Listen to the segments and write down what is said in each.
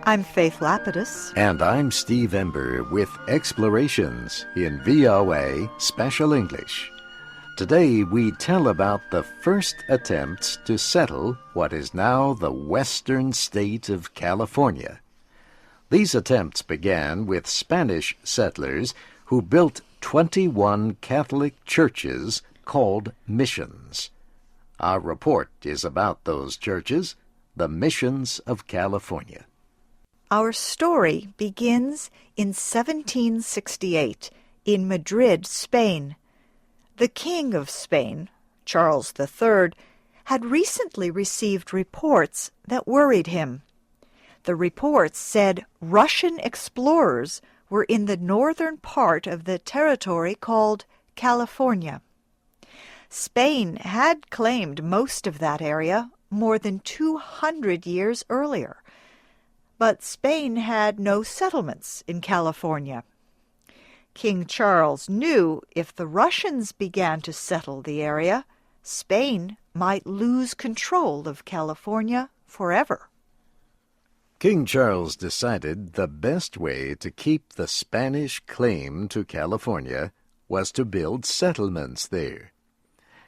I'm Faith Lapidus. And I'm Steve Ember with Explorations in VOA Special English. Today we tell about the first attempts to settle what is now the western state of California. These attempts began with Spanish settlers who built 21 Catholic churches called missions. Our report is about those churches, the Missions of California. Our story begins in 1768 in Madrid, Spain. The King of Spain, Charles III, had recently received reports that worried him. The reports said Russian explorers were in the northern part of the territory called California. Spain had claimed most of that area more than 200 years earlier. But Spain had no settlements in California. King Charles knew if the Russians began to settle the area, Spain might lose control of California forever. King Charles decided the best way to keep the Spanish claim to California was to build settlements there.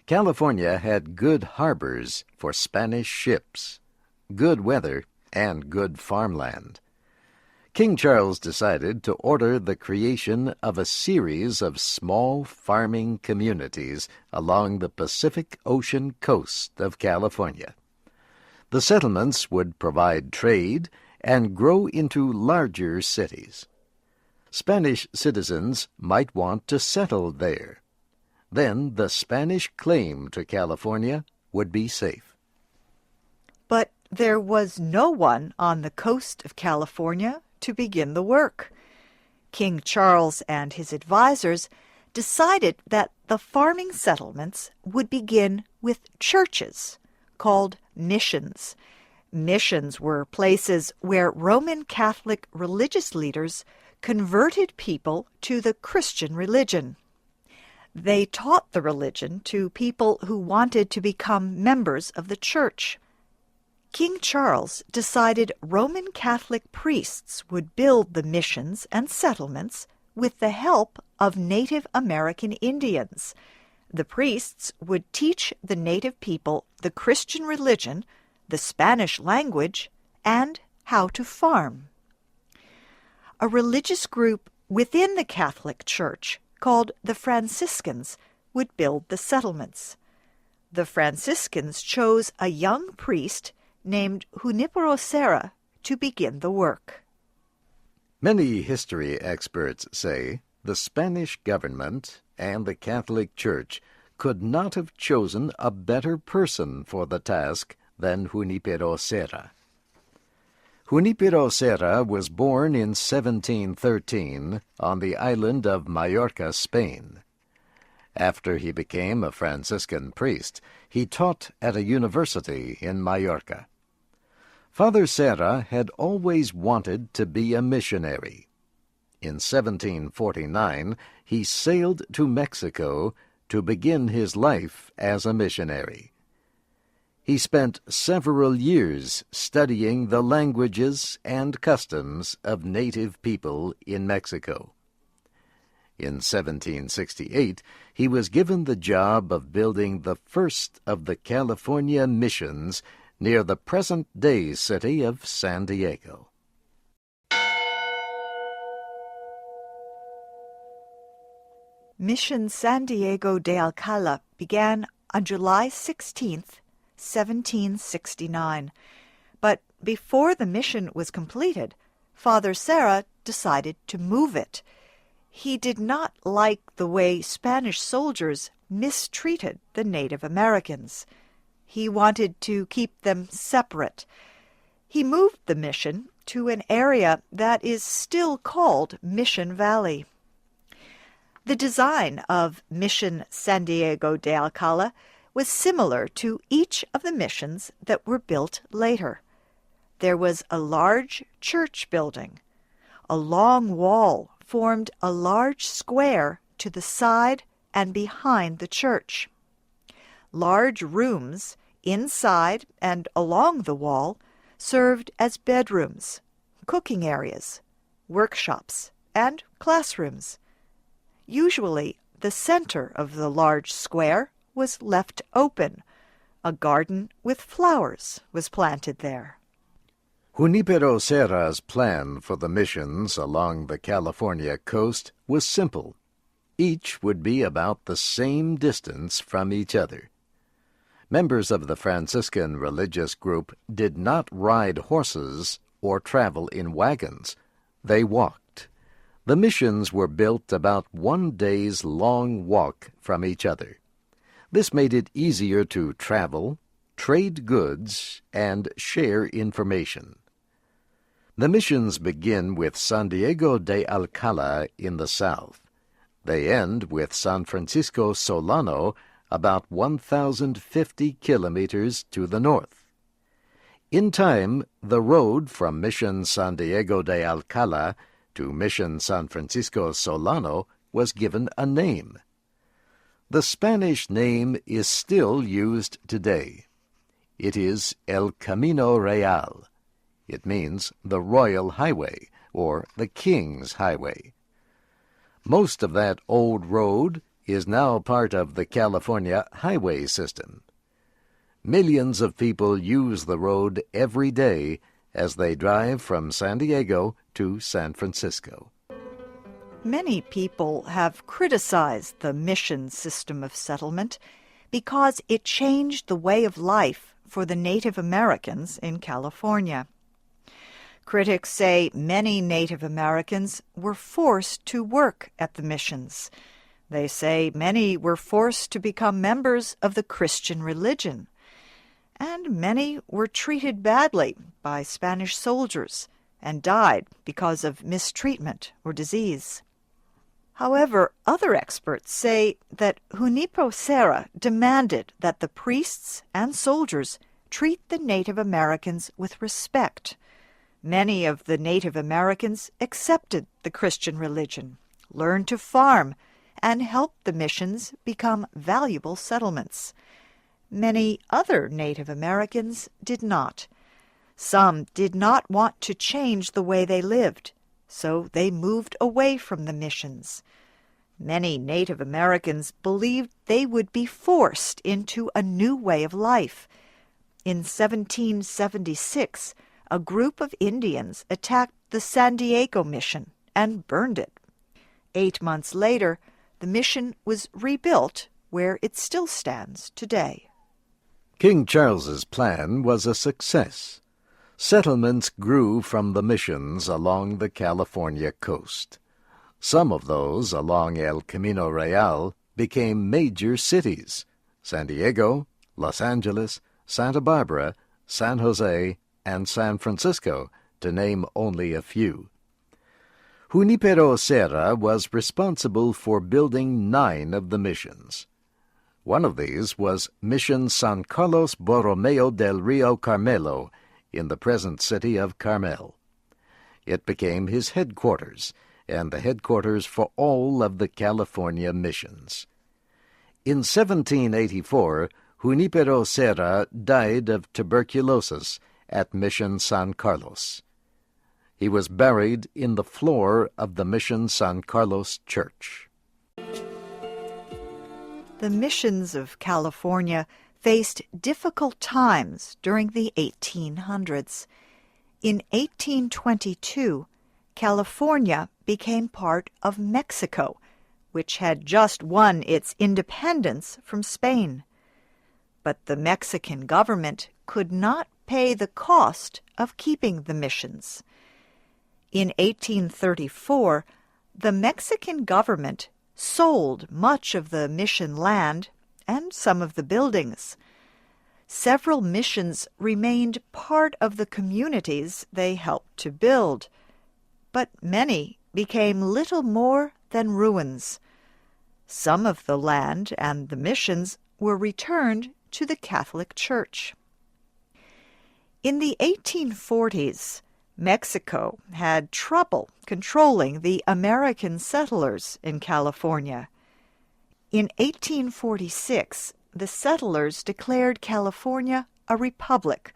California had good harbors for Spanish ships, good weather, and good farmland. King Charles decided to order the creation of a series of small farming communities along the Pacific Ocean coast of California. The settlements would provide trade and grow into larger cities. Spanish citizens might want to settle there. Then the Spanish claim to California would be safe. But there was no one on the coast of California to begin the work. King Charles and his advisors decided that the farming settlements would begin with churches, called missions. Missions were places where Roman Catholic religious leaders converted people to the Christian religion. They taught the religion to people who wanted to become members of the church. King Charles decided Roman Catholic priests would build the missions and settlements with the help of Native American Indians. The priests would teach the native people the Christian religion, the Spanish language, and how to farm. A religious group within the Catholic Church called the Franciscans would build the settlements. The Franciscans chose a young priest named Junipero Serra to begin the work. Many history experts say the Spanish government and the Catholic Church could not have chosen a better person for the task than Junipero Serra. Junipero Serra was born in 1713 on the island of Majorca, Spain. After he became a Franciscan priest, he taught at a university in Majorca. Father Serra had always wanted to be a missionary. In 1749, he sailed to Mexico to begin his life as a missionary. He spent several years studying the languages and customs of native people in Mexico. In 1768, he was given the job of building the first of the California missions near the present-day city of San Diego. Mission San Diego de Alcala began on July 16th, 1769. But before the mission was completed, Father Serra decided to move it. He did not like the way Spanish soldiers mistreated the Native Americans. He wanted to keep them separate. He moved the mission to an area that is still called Mission Valley. The design of Mission San Diego de Alcala was similar to each of the missions that were built later. There was a large church building. A long wall formed a large square to the side and behind the church. Large rooms inside and along the wall served as bedrooms. cooking areas, workshops, and classrooms. Usually, the center of the large square was left open. A garden with flowers was planted there. Junipero Serra's plan for the missions along the California coast was simple. Each would be about the same distance from each other. Members of the Franciscan religious group did not ride horses or travel in wagons. They walked. The missions were built about 1 day's long walk from each other. This made it easier to travel, trade goods, and share information. The missions begin with San Diego de Alcala in the south. They end with San Francisco Solano, about 1,050 kilometers to the north. In time, the road from Mission San Diego de Alcala to Mission San Francisco Solano was given a name. The Spanish name is still used today. It is El Camino Real. It means the Royal Highway, or the King's Highway. Most of that old road is now part of the California highway system. Millions of people use the road every day as they drive from San Diego to San Francisco. Many people have criticized the mission system of settlement because it changed the way of life for the Native Americans in California. Critics say many Native Americans were forced to work at the missions. They say many were forced to become members of the Christian religion. And many were treated badly by Spanish soldiers and died because of mistreatment or disease. However, other experts say that Junipero Serra demanded that the priests and soldiers treat the Native Americans with respect. Many of the Native Americans accepted the Christian religion, learned to farm, and helped the missions become valuable settlements. Many other Native Americans did not. Some did not want to change the way they lived, so they moved away from the missions. Many Native Americans believed they would be forced into a new way of life. In 1776, a group of Indians attacked the San Diego mission and burned it. 8 months later, the mission was rebuilt where it still stands today. King Charles's plan was a success. Settlements grew from the missions along the California coast. Some of those along El Camino Real became major cities: San Diego, Los Angeles, Santa Barbara, San Jose, and San Francisco, to name only a few. Junipero Serra was responsible for building 9 of the missions. One of these was Mission San Carlos Borromeo del Rio Carmelo in the present city of Carmel. It became his headquarters, and the headquarters for all of the California missions. In 1784, Junipero Serra died of tuberculosis at Mission San Carlos. He was buried in the floor of the Mission San Carlos church. The missions of California faced difficult times during the 1800s. In 1822, California became part of Mexico, which had just won its independence from Spain. But the Mexican government could not pay the cost of keeping the missions. In 1834, the Mexican government sold much of the mission land and some of the buildings. Several missions remained part of the communities they helped to build, but many became little more than ruins. Some of the land and the missions were returned to the Catholic Church. In the 1840s, Mexico had trouble controlling the American settlers in California. In 1846, the settlers declared California a republic.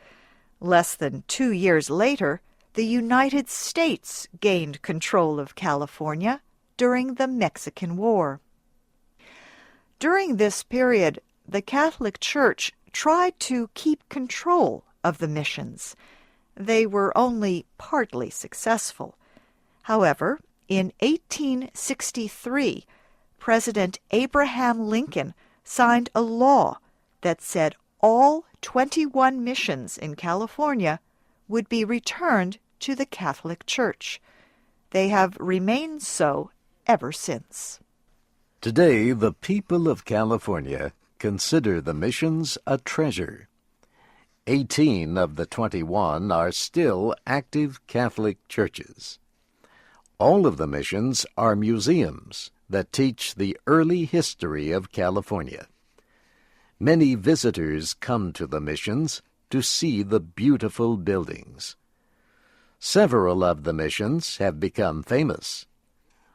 Less than 2 years later, the United States gained control of California during the Mexican War. During this period, the Catholic Church tried to keep control of the missions. They were only partly successful. However, in 1863, President Abraham Lincoln signed a law that said all 21 missions in California would be returned to the Catholic Church. They have remained so ever since. Today, the people of California consider the missions a treasure. 18 of the 21 are still active Catholic churches. All of the missions are museums that teach the early history of California. Many visitors come to the missions to see the beautiful buildings. Several of the missions have become famous.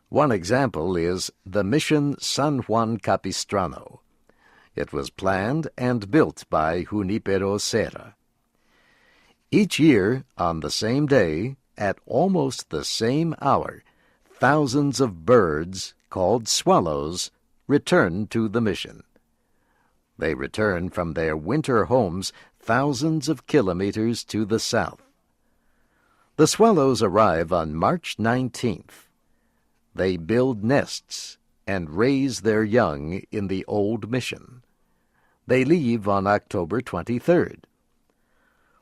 One example is the Mission San Juan Capistrano. It was planned and built by Junipero Serra. Each year, on the same day, at almost the same hour, thousands of birds, called swallows, return to the mission. They return from their winter homes thousands of kilometers to the south. The swallows arrive on March 19th. They build nests and raise their young in the old mission. They leave on October 23rd.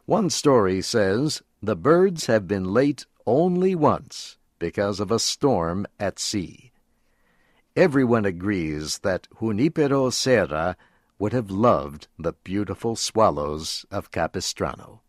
One story says the birds have been late only once because of a storm at sea. Everyone agrees that Junipero Serra would have loved the beautiful swallows of Capistrano.